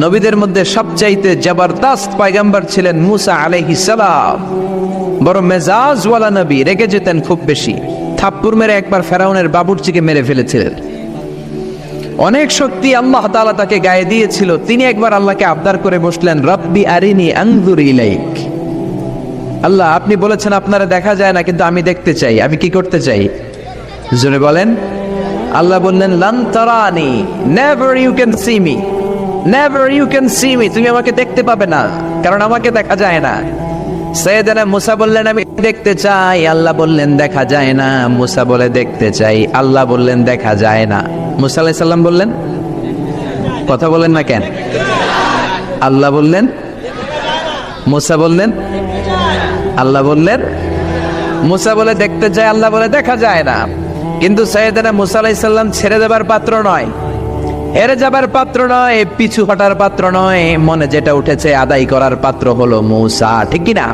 নবীদের মধ্যে সবচাইতে জবরদস্ত পয়গম্বর ছিলেন মুসা আলাইহিস সালাম। বড় মেজাজওয়ালা নবী, রেগে যেতেন খুব বেশি। থাপ্পড় মেরে একবার ফেরাউনের বাবুর্চিকে মেরে ফেলেছিলেন। অনেক শক্তি আল্লাহ তাআলা তাকে গায়ে দিয়েছিল। তিনি একবার আল্লাহকে আবদার করে বসলেন, রব্বি আরিনি আনজুর ইলাইক। আল্লাহ, আপনি বলেছেন আপনারা দেখা যায় না, কিন্তু আমি দেখতে চাই। আমি কি করতে চাই? জোরে বলেন। আল্লাহ বললেন, লান তারানি, never you can see me, never you can see me. তুমি আমাকে দেখতে পাবে না, কারণ আমাকে দেখা যায় না। সাইয়েদনা মুসা বললেন, আমি দেখতে চাই। আল্লাহ বললেন, দেখা যায় না। মুসা বলে, দেখতে চাই। আল্লাহ বললেন, দেখা যায় না। মুসা আলাইহিস সালাম বললেন, কথা বলেন না কেন? আল্লাহ বললেন, মুসা বললেন, আল্লাহ বললেন। মুসা বলে দেখতে চায়, আল্লাহ বলে দেখা যায় না। কিন্তু সাইয়েদনা মুসা আলাইহিস সালাম ছেড়ে দেবার পাত্র নয়, হেরে যাবার পাত্র নয়, পিছু হটার পাত্র নয়। মনে যেটা উঠেছে আদায় করার পাত্র হলো মুসা, ঠিক কি না?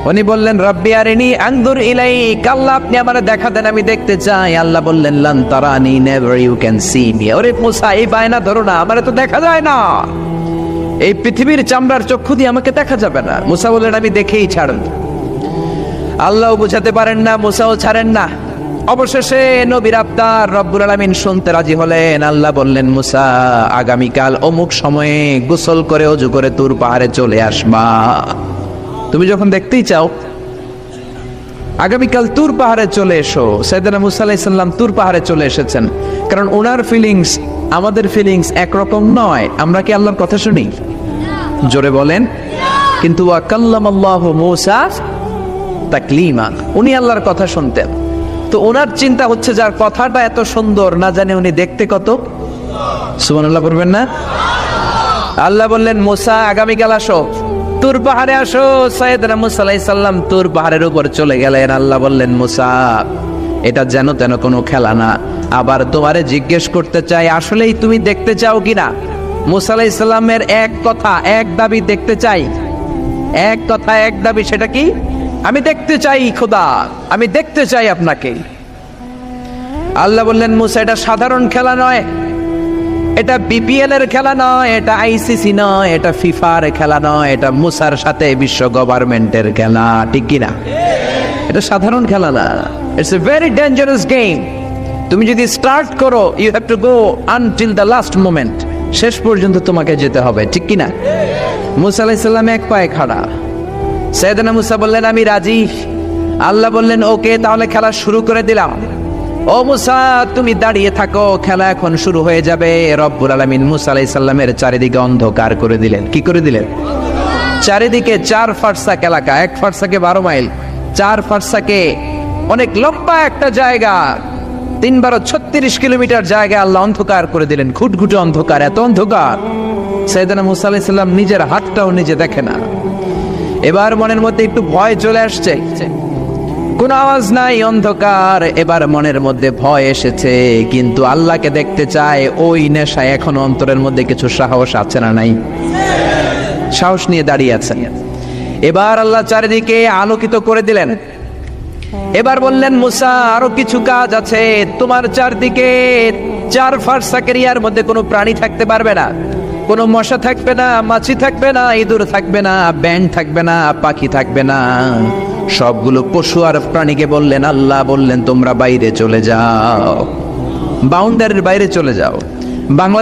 উনি বললেন, রব্বি আরিনি আনজুর ইলাইক। আল্লাহ, আপনি আমারে দেখা দেন, আমি দেখতে চাই। আল্লাহ বললেন, লান তারানি, never you can see me. ওরে মুসা, এই বায়না ধরো না, আমারে তো দেখা যায় না। এই পৃথিবীর চামড়ার চক্ষু দিয়ে আমাকে দেখা যাবে না। মুসা বললেন, আমি দেখেই ছাড়ব। আল্লাহও বুঝাতে পারেন না, মুসাও ছাড়েন না। অবশেষে নবীর আবদার রব্বুল আলামিন শুনতে রাজি হলেন। আল্লাহ বললেন, মুসা, আগামীকাল অমুক সময়ে গোসল করে ওযু করে তুর পাহাড়ে চলে আসবা। তুমি যখন দেখতেই চাও, আগামীকাল তুর পাহাড়ে চলে এসো। সাইয়েদনা মুসা আলাইহিস সালাম তুর পাহাড়ে চলে এসেছেন, কারণ ওনার ফিলিংস আমাদের ফিলিংস একরকম নয়। আমরা কি আল্লাহর কথা শুনি? জোরে বলেন। কিন্তু ওয়া কাল্লামাল্লাহু মুসা তাকলিমা, উনি আল্লাহর কথা শুনতেন। তো ওনার চিন্তা হচ্ছে, যার কথাটা এত সুন্দর, না জানে উনি দেখতে কত। সুবহানাল্লাহ পড়বেন না? আল্লাহ বললেন, মুসা, আগামীকাল আসো, তুর পাহাড়ে আসো। সাইয়েদনা মুসা আলাইহিস সালাম তুর পাহাড়ের উপর চলে গেলেন। আল্লাহ বললেন, মুসা, এটা যেন তেন কোনো খেলা না। আবার তোমারে জিজ্ঞেস করতে চাই, আসলেই তুমি দেখতে চাও কিনা? মুসা আলাইহিস সালামের এক কথা এক দাবি, দেখতে চাই। এক কথা এক দাবি, সেটা কি? আমি দেখতে চাই খোদা, আমি দেখতে চাই আপনাকে। আল্লাহ বললেন, মুসা, এটা সাধারণ খেলা নয়, এটা বিপিএল এর খেলা নয়, এটা আইসিসি নয়, এটা ফিফার খেলা নয়, এটা মুসার সাথে বিশ্ব গভর্নমেন্টের খেলা, ঠিক কিনা? এটা সাধারণ খেলা না। It's a very dangerous game. তুমি যদি স্টার্ট করো, you have to go until the last moment. শেষ পর্যন্ত তোমাকে যেতে হবে, ঠিক কিনা? মুসা আলাইহিস সালাম এক পায়ে খাড়া। সাইয়েদনা মুসা বললেন, আমি রাজি। আল্লাহ বললেন, ওকে, তাহলে খেলা শুরু করে দিলাম। ও মুসা, তুমি দাঁড়িয়ে থাকো, খেলা এখন শুরু হয়ে যাবে। রব্বুল আলামিন মুসা আলাইহিস সালামের চারিদিকে অন্ধকার করে দিলেন। কি করে দিলেন? চারিদিকে 4 ফারসাক এলাকা, 1 ফারসাকে 12 মাইল, 4 ফারসাকে অনেক লম্বা একটা জায়গা, 3 × 36 কিলোমিটার জায়গা আল্লাহ অন্ধকার করে দিলেন। ঘুটঘুটে অন্ধকার, এত অন্ধকার সাইয়েদনা মুসা আলাইহিস সালাম নিজের হাতটাও নিজে দেখে না। এবার মনের মধ্যে একটু ভয় চলে আসছে, কোন আওয়াজ নাই, অন্ধকার। এবার মনের মধ্যে ভয় এসেছে, কিন্তু আল্লাহকে দেখতে চায়। ওই নেশায় এখনো অন্তরের মধ্যে কিছু সাহস আছে না নাই? সাহস নিয়ে দাঁড়িয়ে আছেন। এবার আল্লাহ চারিদিকে আলোকিত করে দিলেন। এবার বললেন, মুসা, আরো কিছু কাজ আছে। তোমার চারদিকে 4 ফারসাকের ইয়ার মধ্যে কোনো প্রাণী থাকতে পারবে না। কোনো মশা থাকবে না, মাছি থাকবে না, ইঁদুর থাকবে না, ব্যাঙ থাকবে না, পাখি থাকবে না। সবগুলো পশু আর প্রাণীকে বললেন, আল্লাহ বললেন, তোমরা বাইরে চলে যাও, বাউন্ডারির বাইরে চলে যাও। বাংলা